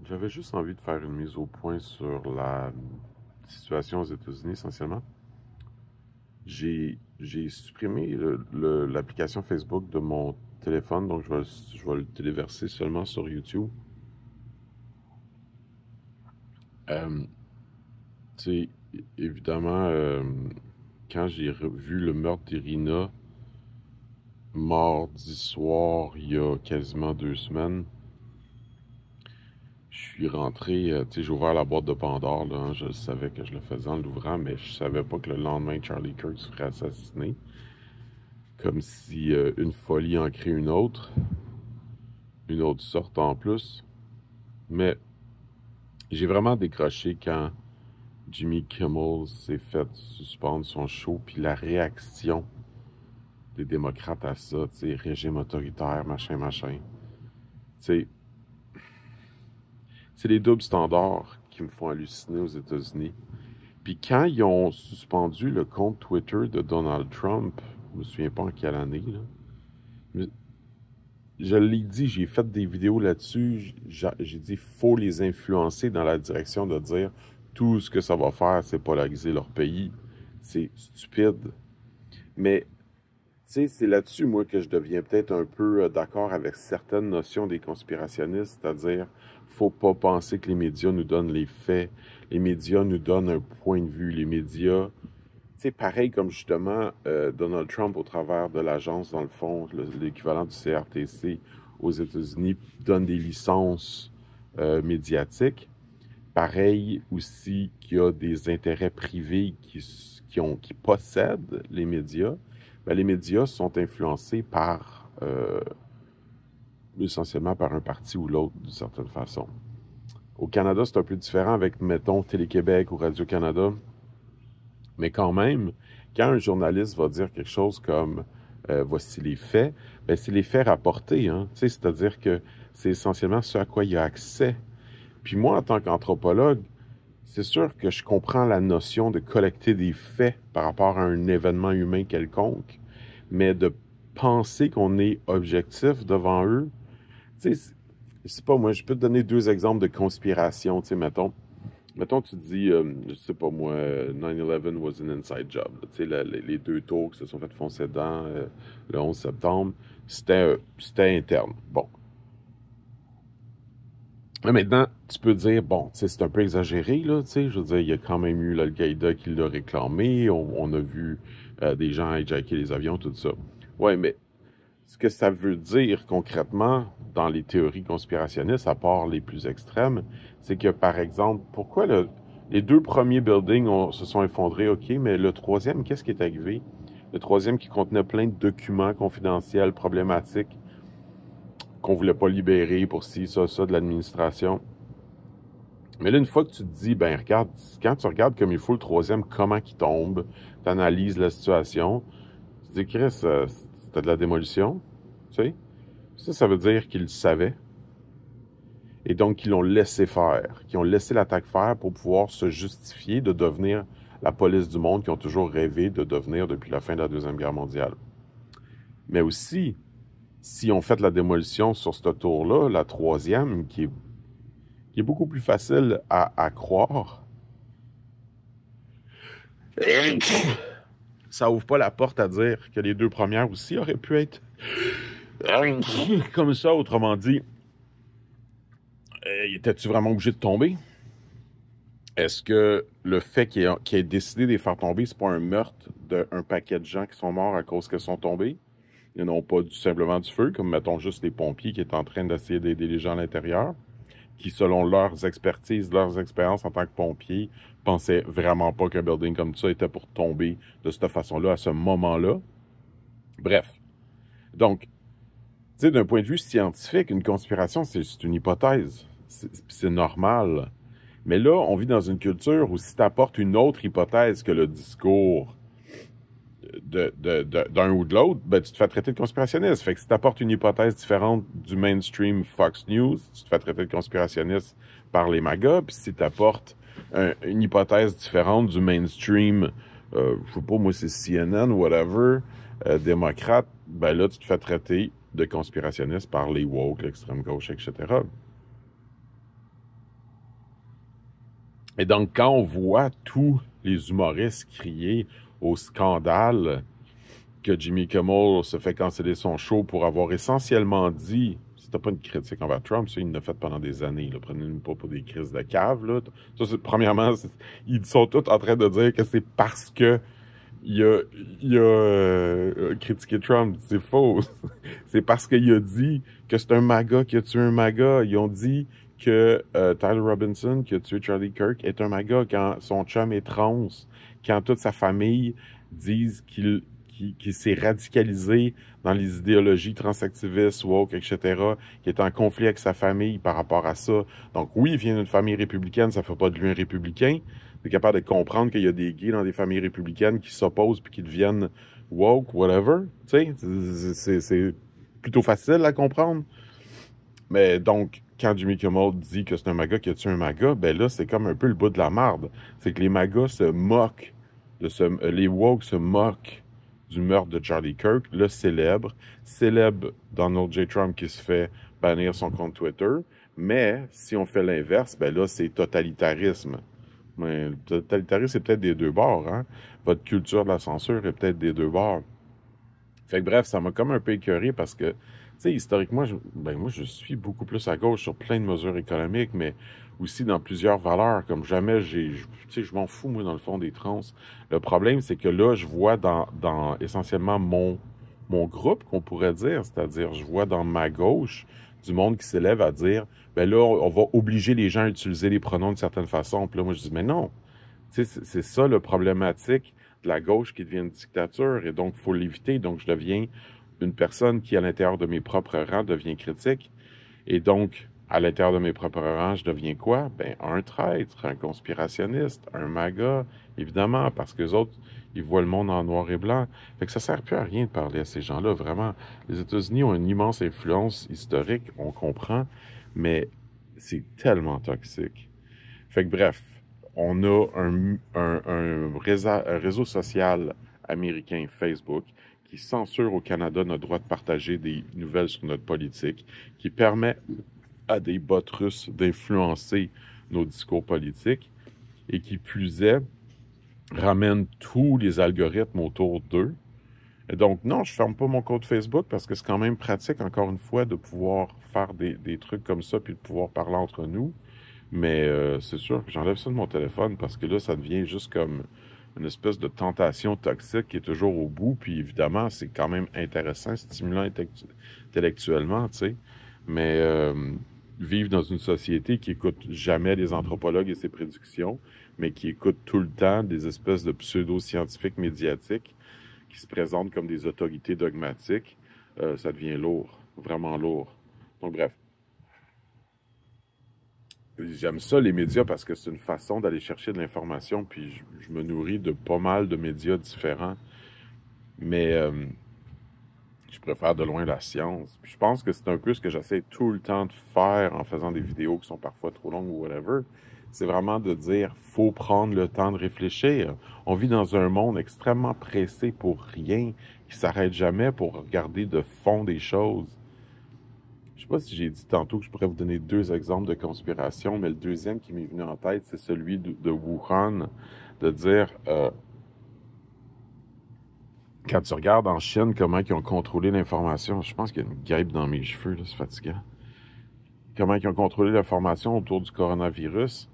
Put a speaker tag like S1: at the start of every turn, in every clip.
S1: J'avais juste envie de faire une mise au point sur la situation aux États-Unis essentiellement. J'ai supprimé l'application Facebook de mon téléphone, donc je vais le téléverser seulement sur YouTube. Euh, tu sais, évidemment, quand j'ai vu le meurtre d'Irina mardi soir, il y a quasiment 2 semaines, je suis rentré, tu sais, j'ai ouvert la boîte de Pandore, là, hein, je savais que je le faisais en l'ouvrant, mais je savais pas que le lendemain, Charlie Kirk serait assassiné. Comme si une folie en crée une autre sorte en plus. Mais j'ai vraiment décroché quand Jimmy Kimmel s'est fait suspendre son show, puis la réaction des démocrates à ça, tu sais, régime autoritaire, machin, machin. Tu sais, c'est les doubles standards qui me font halluciner aux États-Unis. Puis quand ils ont suspendu le compte Twitter de Donald Trump, je me souviens pas en quelle année, là, mais je l'ai dit, j'ai fait des vidéos là-dessus, j'ai dit, faut les influencer dans la direction de dire tout ce que ça va faire, c'est polariser leur pays. C'est stupide. Mais, tu sais, c'est là-dessus, moi, que je deviens peut-être un peu d'accord avec certaines notions des conspirationnistes, c'est-à-dire, faut pas penser que les médias nous donnent les faits. Les médias nous donnent un point de vue. Les médias, tu sais, pareil comme justement Donald Trump au travers de l'agence, dans le fond, l'équivalent du CRTC aux États-Unis, donne des licences médiatiques. Pareil aussi qu'il y a des intérêts privés qui possèdent les médias. Ben, les médias sont influencés par, essentiellement par un parti ou l'autre, d'une certaine façon. Au Canada, c'est un peu différent avec, mettons, Télé-Québec ou Radio-Canada. Mais quand même, quand un journaliste va dire quelque chose comme voici les faits, ben c'est les faits rapportés, hein. Tu sais, c'est-à-dire que c'est essentiellement ce à quoi il a accès. Puis moi, en tant qu'anthropologue, c'est sûr que je comprends la notion de collecter des faits par rapport à un événement humain quelconque, mais de penser qu'on est objectif devant eux, tu sais, je sais pas, moi, je peux te donner 2 exemples de conspiration, tu sais, mettons, tu dis, je sais pas moi, 9/11 was an inside job. Tu sais, les 2 tours qui se sont fait foncer dedans le 11 septembre, c'était interne. Bon. Mais maintenant, tu peux dire, bon, tu sais, c'est un peu exagéré, là, tu sais, je veux dire, il y a quand même eu l'Al-Qaïda qui l'a réclamé, on a vu des gens hijacker les avions, tout ça. Ouais, mais ce que ça veut dire concrètement dans les théories conspirationnistes, à part les plus extrêmes, c'est que, par exemple, pourquoi les 2 premiers buildings se sont effondrés, OK, mais le troisième, qu'est-ce qui est arrivé? Le troisième qui contenait plein de documents confidentiels, problématiques, qu'on voulait pas libérer pour ci, ça de l'administration. Mais là, une fois que tu te dis, ben regarde, quand tu regardes comme il faut le troisième, comment qu'il tombe, tu analyses la situation, tu te dis, Chris, c'était de la démolition, tu sais? Ça veut dire qu'ils le savaient. Et donc, qu'ils l'ont laissé faire, qu'ils ont laissé l'attaque faire pour pouvoir se justifier de devenir la police du monde qu'ils ont toujours rêvé de devenir depuis la fin de la Deuxième Guerre mondiale. Mais aussi, si on fait la démolition sur ce tour-là, la troisième, qui est beaucoup plus facile à croire, ça ouvre pas la porte à dire que les 2 premières aussi auraient pu être comme ça, autrement dit. Étais-tu vraiment obligé de tomber? Est-ce que le fait qu'il ait décidé de les faire tomber, c'est pas un meurtre d'un paquet de gens qui sont morts à cause qu'ils sont tombés? Et non pas simplement du feu, comme mettons juste les pompiers qui étaient en train d'essayer d'aider les gens à l'intérieur, qui selon leurs expertises, leurs expériences en tant que pompiers, pensaient vraiment pas qu'un building comme ça était pour tomber de cette façon-là, à ce moment-là. Bref. Donc, tu sais, d'un point de vue scientifique, une conspiration, c'est une hypothèse. C'est normal. Mais là, on vit dans une culture où si tu apportes une autre hypothèse que le discours d'un ou de l'autre, ben, tu te fais traiter de conspirationniste. Fait que si tu apportes une hypothèse différente du mainstream Fox News, tu te fais traiter de conspirationniste par les MAGA. Puis si tu apportes une hypothèse différente du mainstream, je sais pas, moi c'est CNN, whatever, démocrate, ben là, tu te fais traiter de conspirationniste par les woke, l'extrême gauche, etc. Et donc, quand on voit tous les humoristes crier au scandale que Jimmy Kimmel se fait canceller son show pour avoir essentiellement dit, c'était pas une critique envers Trump, ça, il l'a fait pendant des années, là. Prenez-le pas pour des crises de cave, là. Ça, premièrement, ils sont tous en train de dire que c'est parce que il a critiqué Trump. C'est faux. C'est parce qu'il a dit que c'est un MAGA qui a tué un MAGA. Ils ont dit que Tyler Robinson, qui a tué Charlie Kirk, est un MAGA quand son chum est trans, quand toute sa famille disent qu'il s'est radicalisé dans les idéologies transactivistes, woke, etc., qui est en conflit avec sa famille par rapport à ça. Donc oui, il vient d'une famille républicaine, ça fait pas de lui un républicain. Il est capable de comprendre qu'il y a des gays dans des familles républicaines qui s'opposent puis qui deviennent woke, whatever. Tu sais, c'est plutôt facile à comprendre. Mais donc, quand Jimmy Kimmel dit que c'est un MAGA qui a tué un MAGA, ben là, c'est comme un peu le bout de la marde. C'est que les MAGA se moquent, les woke se moquent du meurtre de Charlie Kirk, le célèbre Donald J. Trump qui se fait bannir son compte Twitter. Mais si on fait l'inverse, ben là, c'est totalitarisme. Mais le totalitarisme, c'est peut-être des deux bords, hein? Votre culture de la censure est peut-être des deux bords. Fait que bref, ça m'a comme un peu écœuré parce que, tu sais, historiquement, moi, je suis beaucoup plus à gauche sur plein de mesures économiques, mais aussi dans plusieurs valeurs. Comme jamais, tu sais, je m'en fous, moi, dans le fond, des trans. Le problème, c'est que là, je vois dans essentiellement mon groupe, qu'on pourrait dire, c'est-à-dire, je vois dans ma gauche du monde qui s'élève à dire, ben là, on va obliger les gens à utiliser les pronoms d'une certaine façon. Puis là, moi, je dis, mais non. Tu sais, c'est ça le problématique de la gauche qui devient une dictature et donc il faut l'éviter. Donc je deviens une personne qui, à l'intérieur de mes propres rangs, devient critique. Et donc, à l'intérieur de mes propres rangs, je deviens quoi? Ben, un traître, un conspirationniste, un MAGA, évidemment, parce que les autres, ils voient le monde en noir et blanc. Fait que ça sert plus à rien de parler à ces gens-là, vraiment. Les États-Unis ont une immense influence historique, on comprend, mais c'est tellement toxique. Fait que bref, on a un réseau social américain, Facebook, qui censure au Canada notre droit de partager des nouvelles sur notre politique, qui permet à des bots russes d'influencer nos discours politiques et qui plus est, ramène tous les algorithmes autour d'eux. Et donc, non, je ferme pas mon compte Facebook parce que c'est quand même pratique, encore une fois, de pouvoir faire des trucs comme ça puis de pouvoir parler entre nous. Mais c'est sûr que j'enlève ça de mon téléphone parce que là, ça devient juste comme une espèce de tentation toxique qui est toujours au bout. Puis évidemment, c'est quand même intéressant, stimulant intellectuellement, tu sais. Mais vivre dans une société qui écoute jamais les anthropologues et ses prédictions, mais qui écoute tout le temps des espèces de pseudo-scientifiques médiatiques qui se présentent comme des autorités dogmatiques, ça devient lourd, vraiment lourd. Donc bref. J'aime ça, les médias, parce que c'est une façon d'aller chercher de l'information, puis je me nourris de pas mal de médias différents. Mais je préfère de loin la science. Puis je pense que c'est un peu ce que j'essaie tout le temps de faire en faisant des vidéos qui sont parfois trop longues ou whatever. C'est vraiment de dire, faut prendre le temps de réfléchir. On vit dans un monde extrêmement pressé pour rien, qui s'arrête jamais pour regarder de fond des choses. Je sais pas si j'ai dit tantôt que je pourrais vous donner deux exemples de conspiration, mais le deuxième qui m'est venu en tête, c'est celui de Wuhan, de dire, quand tu regardes en Chine comment ils ont contrôlé l'information, je pense qu'il y a une guêpe dans mes cheveux, là, c'est fatigant. Comment ils ont contrôlé l'information autour du coronavirus,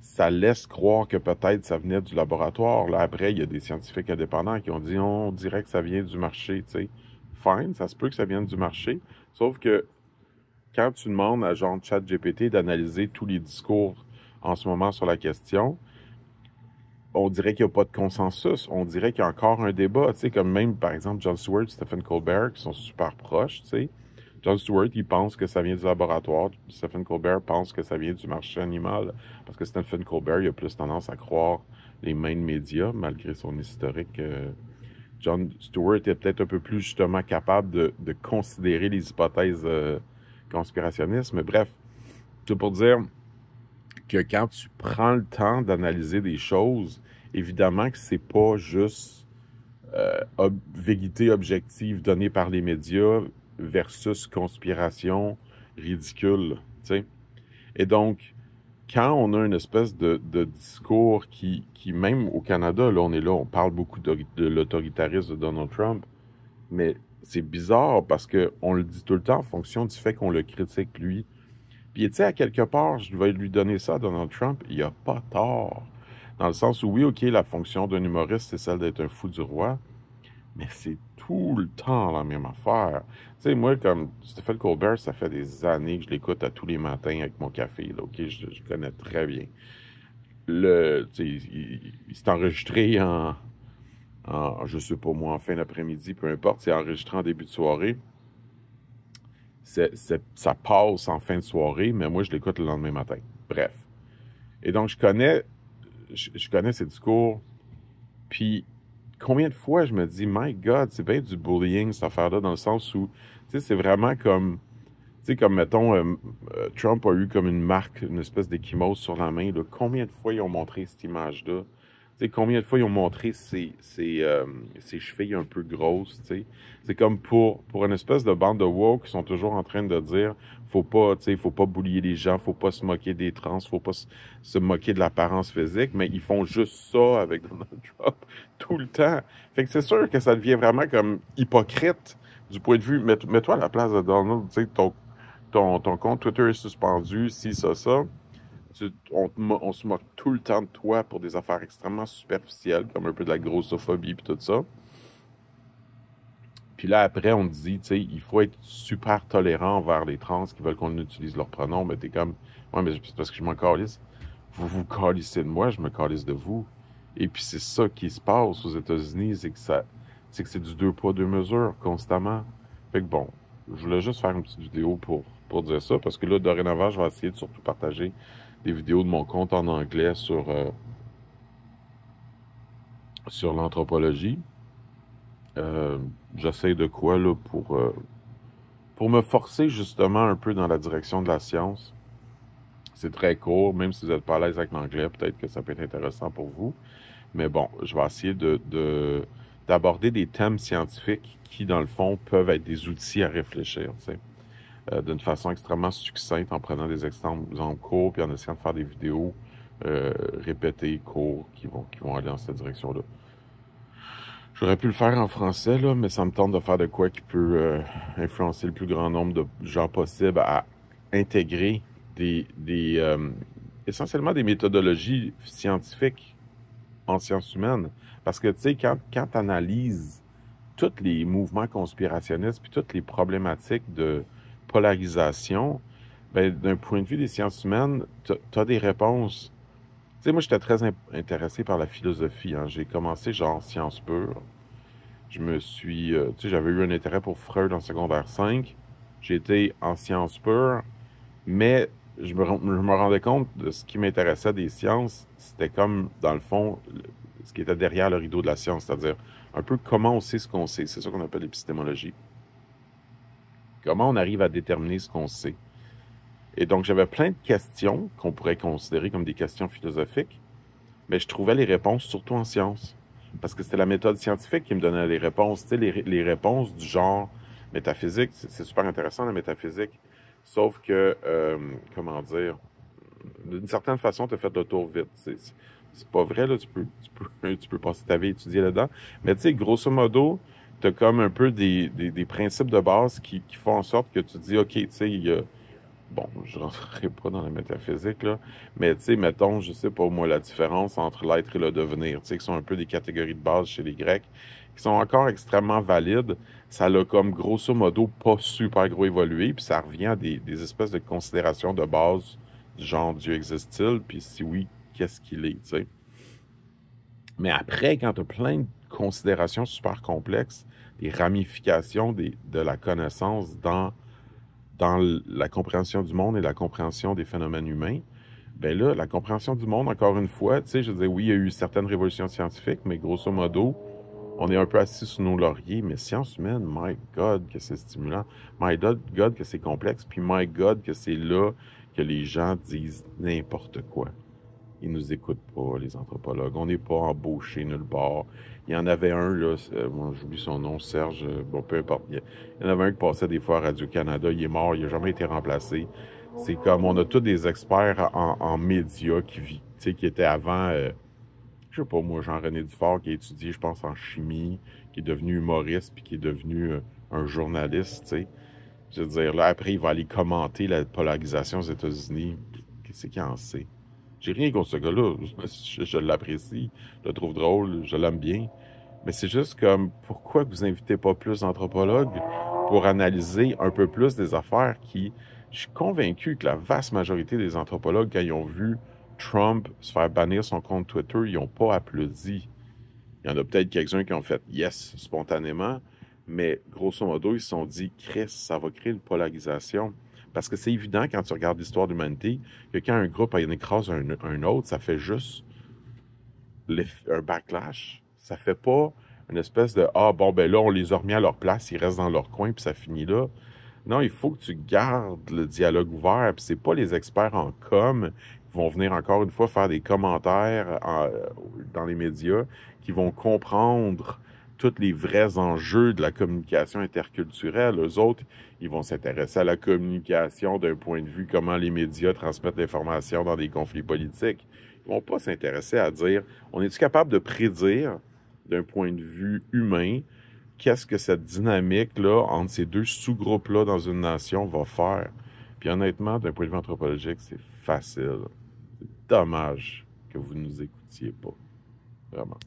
S1: ça laisse croire que peut-être ça venait du laboratoire. Là, après, il y a des scientifiques indépendants qui ont dit, on dirait que ça vient du marché, tu sais. Fine, ça se peut que ça vienne du marché, sauf que quand tu demandes à genre ChatGPT d'analyser tous les discours en ce moment sur la question, on dirait qu'il n'y a pas de consensus. On dirait qu'il y a encore un débat. Tu sais, comme même, par exemple, Jon Stewart et Stephen Colbert, qui sont super proches, tu sais. Jon Stewart, il pense que ça vient du laboratoire. Stephen Colbert pense que ça vient du marché animal. Parce que Stephen Colbert, il a plus tendance à croire les main médias, malgré son historique. Jon Stewart est peut-être un peu plus, justement, capable de considérer les hypothèses conspirationnistes. Mais bref, c'est pour dire que quand tu prends le temps d'analyser des choses, évidemment que c'est pas juste vérité objective donnée par les médias versus conspiration ridicule, tu sais. Et donc, quand on a une espèce de discours qui, même au Canada, là, on est là, on parle beaucoup de l'autoritarisme de Donald Trump, mais c'est bizarre parce que on le dit tout le temps en fonction du fait qu'on le critique, lui. Puis, tu sais, à quelque part, je vais lui donner ça à Donald Trump, il a pas tort. Dans le sens où, oui, OK, la fonction d'un humoriste, c'est celle d'être un fou du roi, mais c'est tout le temps la même affaire. Tu sais, moi, comme Stephen Colbert, ça fait des années que je l'écoute à tous les matins avec mon café, là, OK? Je connais très bien. Tu sais, il s'est enregistré je sais pas moi, en fin d'après-midi, peu importe, c'est enregistré en début de soirée. Ça passe en fin de soirée, mais moi, je l'écoute le lendemain matin. Bref. Et donc, je connais ses discours, puis combien de fois je me dis, My God, c'est bien du bullying, cette affaire-là, dans le sens où, tu sais, c'est vraiment comme, tu sais, comme, mettons, Trump a eu comme une marque, une espèce d'échymose sur la main, là. Combien de fois ils ont montré cette image-là? Tu sais, combien de fois ils ont montré ses chevilles un peu grosses, tu sais? C'est comme pour une espèce de bande de woke qui sont toujours en train de dire, faut pas, tu sais, faut pas boulier les gens, faut pas se moquer des trans, faut pas se moquer de l'apparence physique, mais ils font juste ça avec Donald Trump tout le temps. Fait que c'est sûr que ça devient vraiment comme hypocrite du point de vue, mets-toi à la place de Donald, tu sais, ton compte Twitter est suspendu, si, ça. On se moque tout le temps de toi pour des affaires extrêmement superficielles, comme un peu de la grossophobie et tout ça. Puis là, après, on te dit, tu sais, il faut être super tolérant envers les trans qui veulent qu'on utilise leurs pronoms. Mais t'es comme, ouais, mais c'est parce que je m'en calisse. Vous vous calissez de moi, je me calisse de vous. Et puis c'est ça qui se passe aux États-Unis, c'est que c'est du deux poids, deux mesures, constamment. Fait que bon, je voulais juste faire une petite vidéo pour dire ça, parce que là, dorénavant, je vais essayer de surtout partager des vidéos de mon compte en anglais sur l'anthropologie. J'essaie de quoi, là, pour me forcer justement un peu dans la direction de la science. C'est très court, même si vous n'êtes pas à l'aise avec l'anglais, peut-être que ça peut être intéressant pour vous. Mais bon, je vais essayer d'aborder des thèmes scientifiques qui, dans le fond, peuvent être des outils à réfléchir, tu sais, d'une façon extrêmement succincte, en prenant des exemples courts, puis en essayant de faire des vidéos répétées, courtes, qui vont aller dans cette direction-là. J'aurais pu le faire en français, là, mais ça me tente de faire de quoi qui peut influencer le plus grand nombre de gens possible à intégrer essentiellement des méthodologies scientifiques en sciences humaines. Parce que, tu sais, quand tu analyses tous les mouvements conspirationnistes puis toutes les problématiques de polarisation, ben, d'un point de vue des sciences humaines, tu as des réponses. Tu sais, moi, j'étais très intéressé par la philosophie. Hein. J'ai commencé genre sciences pures. Tu sais, j'avais eu un intérêt pour Freud en secondaire 5. J'ai été en sciences pures, mais je me rendais compte de ce qui m'intéressait des sciences, c'était comme, dans le fond, ce qui était derrière le rideau de la science, c'est-à-dire un peu comment on sait ce qu'on sait. C'est ça qu'on appelle l'épistémologie. Comment on arrive à déterminer ce qu'on sait. Et donc, j'avais plein de questions qu'on pourrait considérer comme des questions philosophiques, mais je trouvais les réponses surtout en sciences. Parce que c'était la méthode scientifique qui me donnait les réponses. Tu sais, les réponses du genre métaphysique, c'est super intéressant, la métaphysique. Sauf que, comment dire, d'une certaine façon, tu as fait le tour vite. C'est pas vrai, là, tu peux passer ta vie à étudier là-dedans. Mais tu sais, grosso modo, tu as comme un peu des principes de base qui font en sorte que tu dis, OK, tu sais, il y a... Bon, je rentrerai pas dans la métaphysique, là, mais tu sais, mettons, je sais pas moi, la différence entre l'être et le devenir, tu sais, qui sont un peu des catégories de base chez les Grecs, qui sont encore extrêmement valides. Ça l'a comme grosso modo pas super gros évolué, puis ça revient à des espèces de considérations de base du genre Dieu existe-t-il, puis si oui, qu'est-ce qu'il est, tu sais. Mais après, quand tu as plein de considérations super complexes, des ramifications de la connaissance dans la compréhension du monde et la compréhension des phénomènes humains, ben là, la compréhension du monde, encore une fois, tu sais, je veux dire, oui, il y a eu certaines révolutions scientifiques, mais grosso modo, on est un peu assis sous nos lauriers, mais sciences humaines, my God, que c'est stimulant, my God, que c'est complexe, puis my God, que c'est là que les gens disent n'importe quoi. Ils nous écoutent pas, les anthropologues. On n'est pas embauchés nulle part. Il y en avait un, là, moi j'oublie son nom, Serge, bon, peu importe. Il y en avait un qui passait des fois à Radio-Canada, il est mort, il n'a jamais été remplacé. C'est comme on a tous des experts en médias qui étaient avant, je sais pas moi, Jean-René Dufort qui a étudié, je pense, en chimie, qui est devenu humoriste, puis qui est devenu un journaliste, tu sais. Je veux dire, là, après, il va aller commenter la polarisation aux États-Unis. Qu'est-ce qu'il en sait? J'ai rien contre ce gars-là. Je l'apprécie, je le trouve drôle, je l'aime bien. Mais c'est juste comme, pourquoi vous invitez pas plus d'anthropologues pour analyser un peu plus des affaires qui... Je suis convaincu que la vaste majorité des anthropologues, quand ils ont vu Trump se faire bannir son compte Twitter, ils n'ont pas applaudi. Il y en a peut-être quelques-uns qui ont fait yes spontanément, mais grosso modo, ils se sont dit, Chris, ça va créer une polarisation. Parce que c'est évident quand tu regardes l'histoire de l'humanité que quand un groupe en écrase un autre, ça fait juste un backlash. Ça fait pas une espèce de ah bon ben là on les a remis à leur place, ils restent dans leur coin puis ça finit là. Non, il faut que tu gardes le dialogue ouvert. Puis c'est pas les experts en com qui vont venir encore une fois faire des commentaires dans les médias qui vont comprendre tous les vrais enjeux de la communication interculturelle. Eux autres, ils vont s'intéresser à la communication d'un point de vue comment les médias transmettent l'information dans des conflits politiques. Ils vont pas s'intéresser à dire on est-tu capable de prédire d'un point de vue humain qu'est-ce que cette dynamique-là entre ces deux sous-groupes-là dans une nation va faire. Puis honnêtement, d'un point de vue anthropologique, c'est facile. C'est dommage que vous ne nous écoutiez pas. Vraiment.